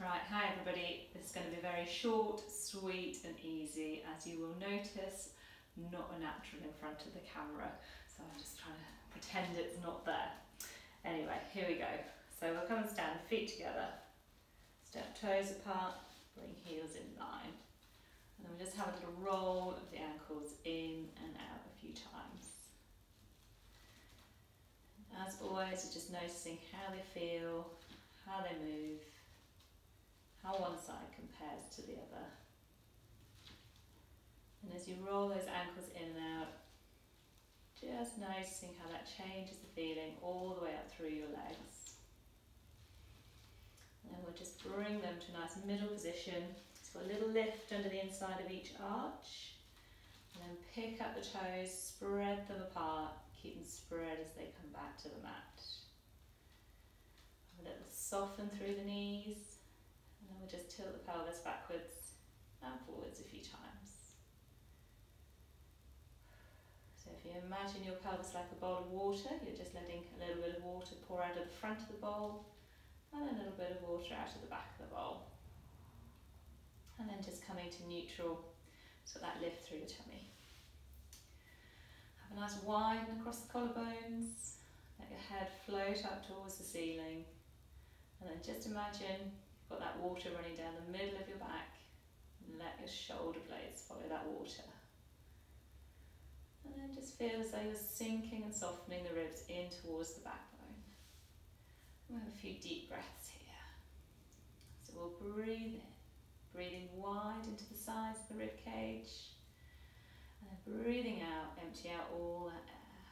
Right, hi everybody. This is going to be very short, sweet and easy, as you will notice, not a natural in front of the camera, so I'm just trying to pretend it's not there. Anyway, here we go. So we'll come and stand, feet together, step toes apart, bring heels in line, and then we'll just have a little roll of the ankles in and out a few times. As always, you're just noticing how they feel, how they move, how one side compares to the other. And as you roll those ankles in and out, just noticing how that changes the feeling all the way up through your legs. And then we'll just bring them to a nice middle position. It's got a little lift under the inside of each arch. And then pick up the toes, spread them apart, keep them spread as they come back to the mat. A little soften through the knees. And then we'll just tilt the pelvis backwards and forwards a few times. So if you imagine your pelvis like a bowl of water, you're just letting a little bit of water pour out of the front of the bowl and a little bit of water out of the back of the bowl. And then just coming to neutral, so that lift through the tummy. Have a nice widen across the collarbones, let your head float up towards the ceiling, and then just imagine got that water running down the middle of your back, and let your shoulder blades follow that water. And then just feel as though you're sinking and softening the ribs in towards the backbone. We'll have a few deep breaths here. So we'll breathe in, breathing wide into the sides of the rib cage, and then breathing out, empty out all that air.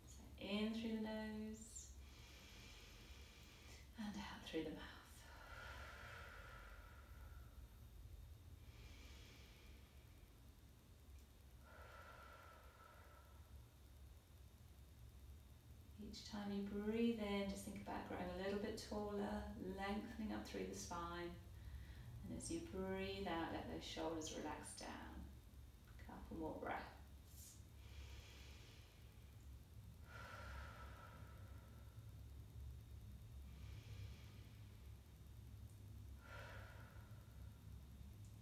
So in through the nose, and out through the mouth. Each time you breathe in, just think about growing a little bit taller, lengthening up through the spine. And as you breathe out, let those shoulders relax down. A couple more breaths.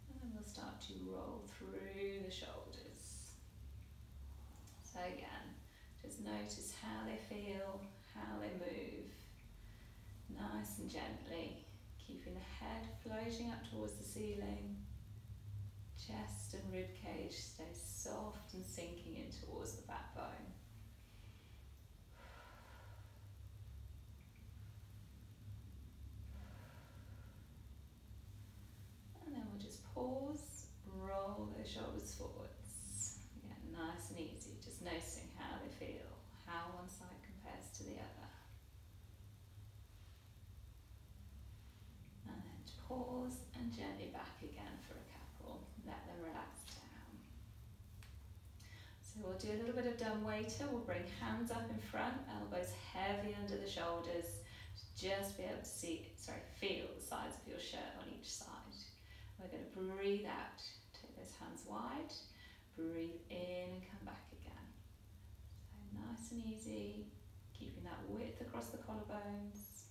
And then we'll start to roll through the shoulders. So again, just notice how they feel, how they move. Nice and gently, keeping the head floating up towards the ceiling. Chest and rib cage stay soft and sinking in towards the backbone. And then we'll just pause, roll those shoulders forwards. Again, nice and easy, just noticing how they feel, how one side compares to the other. And then pause and gently back again for a couple. Let them relax down. So we'll do a little bit of dumb waiter. We'll bring hands up in front, elbows heavy under the shoulders. Just be able to feel the sides of your shirt on each side. We're going to breathe out. Take those hands wide. Breathe in and come back again. So nice and easy, keeping that width across the collarbones.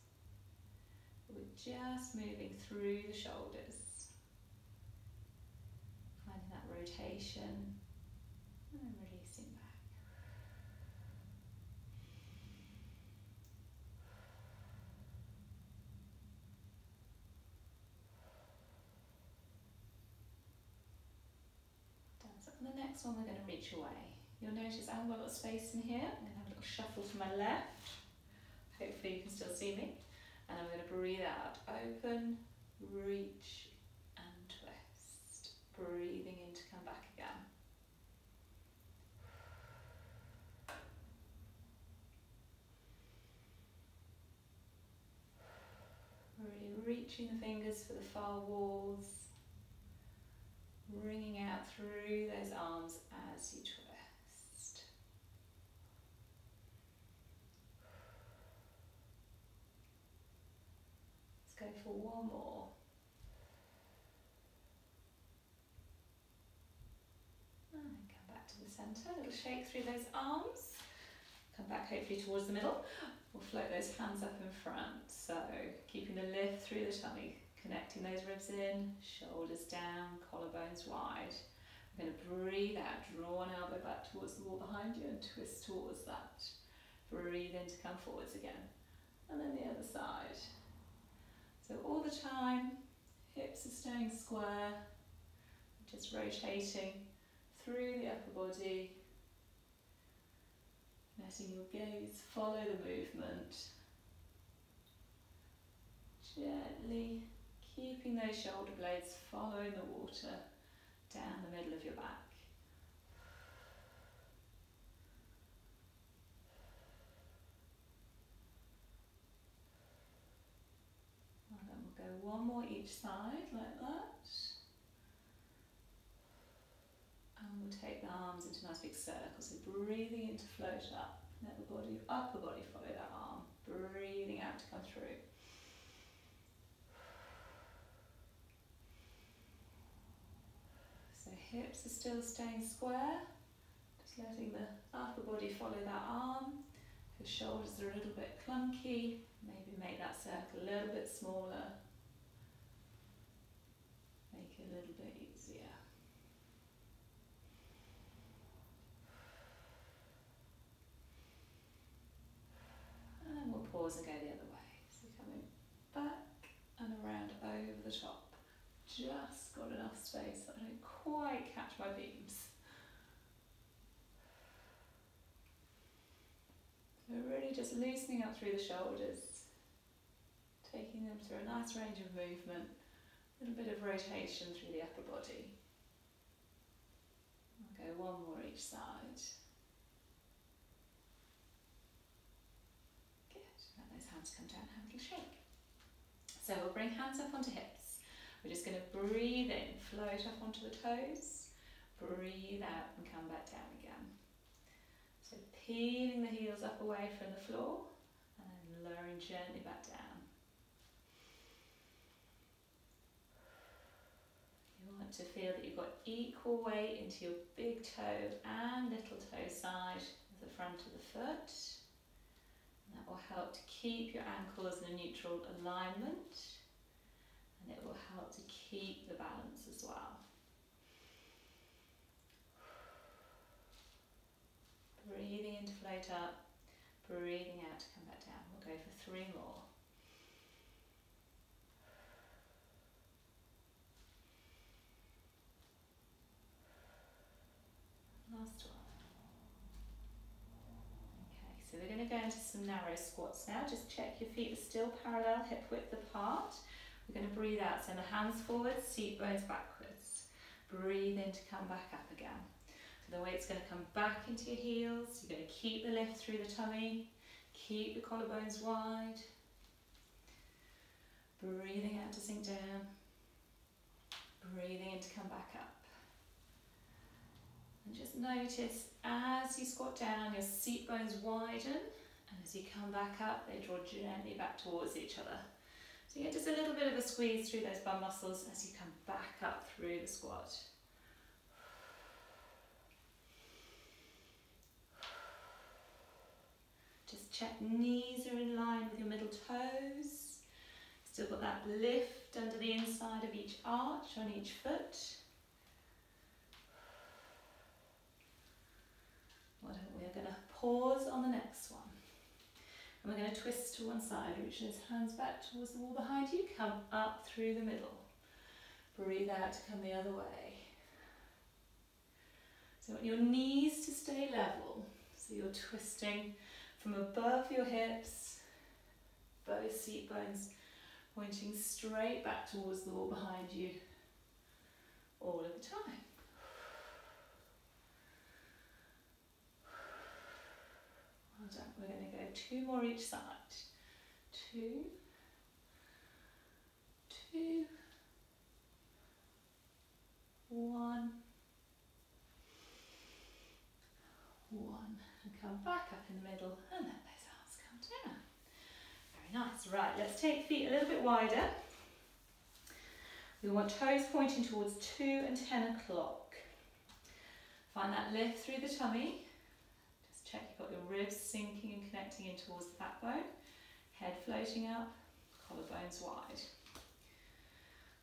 We're just moving through the shoulders. Finding that rotation and then releasing back. So on the next one we're going to reach away. You'll notice I haven't got a lot of space in here. I'm going to have a little shuffle to my left. Hopefully you can still see me. And I'm going to breathe out. Open, reach and twist. Breathing in to come back again. Really reaching the fingers for the far walls. Bringing out through those arms as you twist. Let's go for one more. And come back to the centre. A little shake through those arms. Come back back hopefully towards the middle. We'll float those hands up in front. So keeping the lift through the tummy, connecting those ribs in, shoulders down, collarbones wide. We're going to breathe out, draw an elbow back towards the wall behind you and twist towards that. Breathe in to come forwards again. And then the other side. So all the time, hips are staying square, just rotating through the upper body, letting your gaze follow the movement. Gently keeping those shoulder blades following the water down the middle of your back. And then we'll go one more each side like that. And we'll take the arms into nice big circles. So breathing in to float up. Let the body, upper body follow that arm. Breathing out to come through. So hips are still staying square. Just letting the upper body follow that arm. Your shoulders are a little bit clunky. Maybe make that circle a little bit smaller. Make it a little bit easier. And we'll pause and go the other way. So coming back and around over the top. Just got enough space that I don't quite catch my beams. So really just loosening up through the shoulders, taking them through a nice range of movement, a little bit of rotation through the upper body. I'll go one more each side. Good. Let those hands come down, have a little shake. So we'll bring hands up onto hips. We're just going to breathe in, float up onto the toes, breathe out and come back down again. So peeling the heels up away from the floor and then lowering gently back down. You want to feel that you've got equal weight into your big toe and little toe side of the front of the foot. And that will help to keep your ankles in a neutral alignment. And it will help to keep the balance as well. Breathing in to float up, breathing out to come back down. We'll go for 3 more. Last one. Okay, so we're going to go into some narrow squats now. Just check your feet are still parallel, hip width apart. We're going to breathe out, send the hands forwards, seat bones backwards. Breathe in to come back up again. So the weight's going to come back into your heels. You're going to keep the lift through the tummy. Keep the collarbones wide. Breathing out to sink down. Breathing in to come back up. And just notice as you squat down, your seat bones widen. And as you come back up, they draw gently back towards each other. So you get just a little bit of a squeeze through those bum muscles as you come back up through the squat. Just check knees are in line with your middle toes. Still got that lift under the inside of each arch on each foot. We're going to pause on the next one. And we're going to twist to one side, reach those hands back towards the wall behind you, come up through the middle. Breathe out to come the other way. So you want your knees to stay level, so you're twisting from above your hips, both seat bones pointing straight back towards the wall behind you all of the time. Well done. We're going to go 2 more each side. 2, 2, 1, 1, and come back up in the middle and let those arms come down. Very nice. Right, let's take feet a little bit wider. We want toes pointing towards 2 and 10 o'clock. Find that lift through the tummy. Just Check you've got your ribs sinking and connecting in towards the backbone. Head floating up, collarbones wide.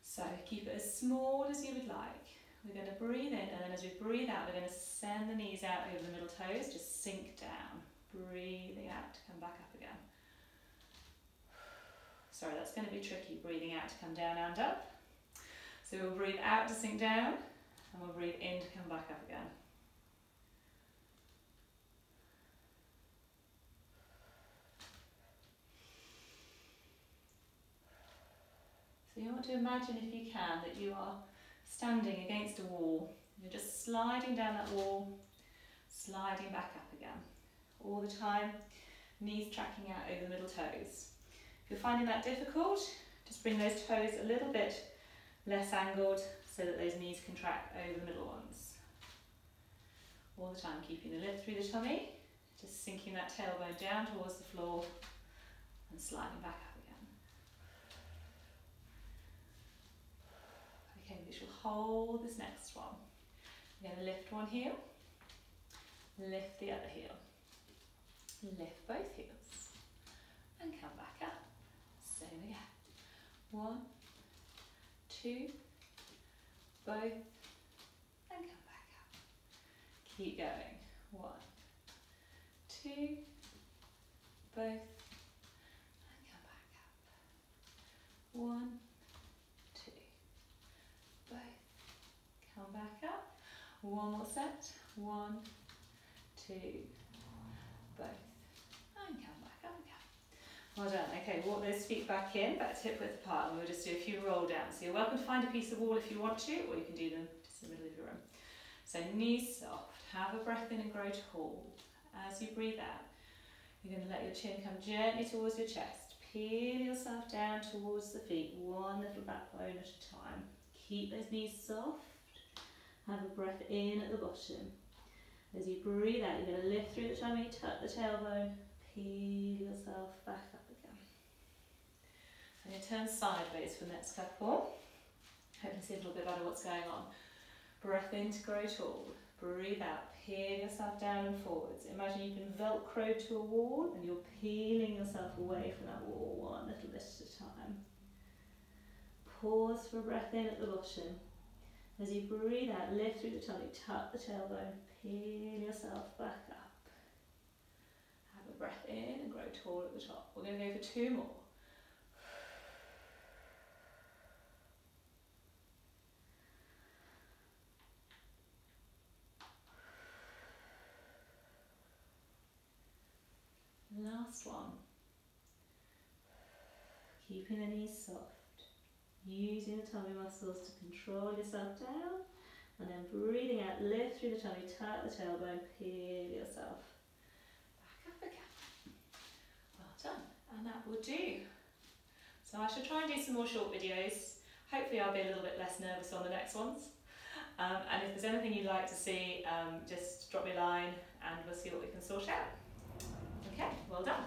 So keep it as small as you would like. We're going to breathe in, and then as we breathe out, we're going to send the knees out over the middle toes, just sink down. Breathing out to come back up again. Sorry, that's going to be tricky, breathing out to come down and up. So we'll breathe out to sink down, and we'll breathe in to come back up again. So you want to imagine, if you can, that you are standing against a wall. You're just sliding down that wall, sliding back up again. All the time, knees tracking out over the middle toes. If you're finding that difficult, just bring those toes a little bit less angled so that those knees can track over the middle ones. All the time keeping the lift through the tummy, just sinking that tailbone down towards the floor and sliding back up again. Okay, we shall hold this next one. We're going to lift one heel, lift the other heel, lift both heels and come back up. Same again. 1, 2, both, and come back up. Keep going. 1, 2, both, and come back up. 1, 2, both, come back up. One more set. 1, 2, both, and come back up again. Well done. Okay, walk those feet back in, back to hip width apart, and we'll just do a few roll downs. So you're welcome to find a piece of wall if you want to, or you can do them just in the middle of your room. So knees soft, have a breath in and grow tall. As you breathe out, you're going to let your chin come gently towards your chest. Peel yourself down towards the feet, one little backbone at a time. Keep those knees soft. Have a breath in at the bottom. As you breathe out, you're going to lift through the tummy, tuck the tailbone, peel yourself back up again. And you turn sideways for the next couple. Hope you see a little bit better what's going on. Breath in to grow tall. Breathe out, peel yourself down and forwards. Imagine you can velcro to a wall and you're peeling yourself away from that wall one little bit at a time. Pause for a breath in at the bottom. As you breathe out, lift through the tummy, tuck the tailbone, peel yourself back up. Have a breath in and grow tall at the top. We're going to go for 2 more. Last one. Keeping the knees soft. Using the tummy muscles to control yourself down, and then breathing out, lift through the tummy, tuck the tailbone, peel yourself back up again. Well done, and that will do. So I shall try and do some more short videos. Hopefully I'll be a little bit less nervous on the next ones. And if there's anything you'd like to see, just drop me a line and we'll see what we can sort out. Okay, well done.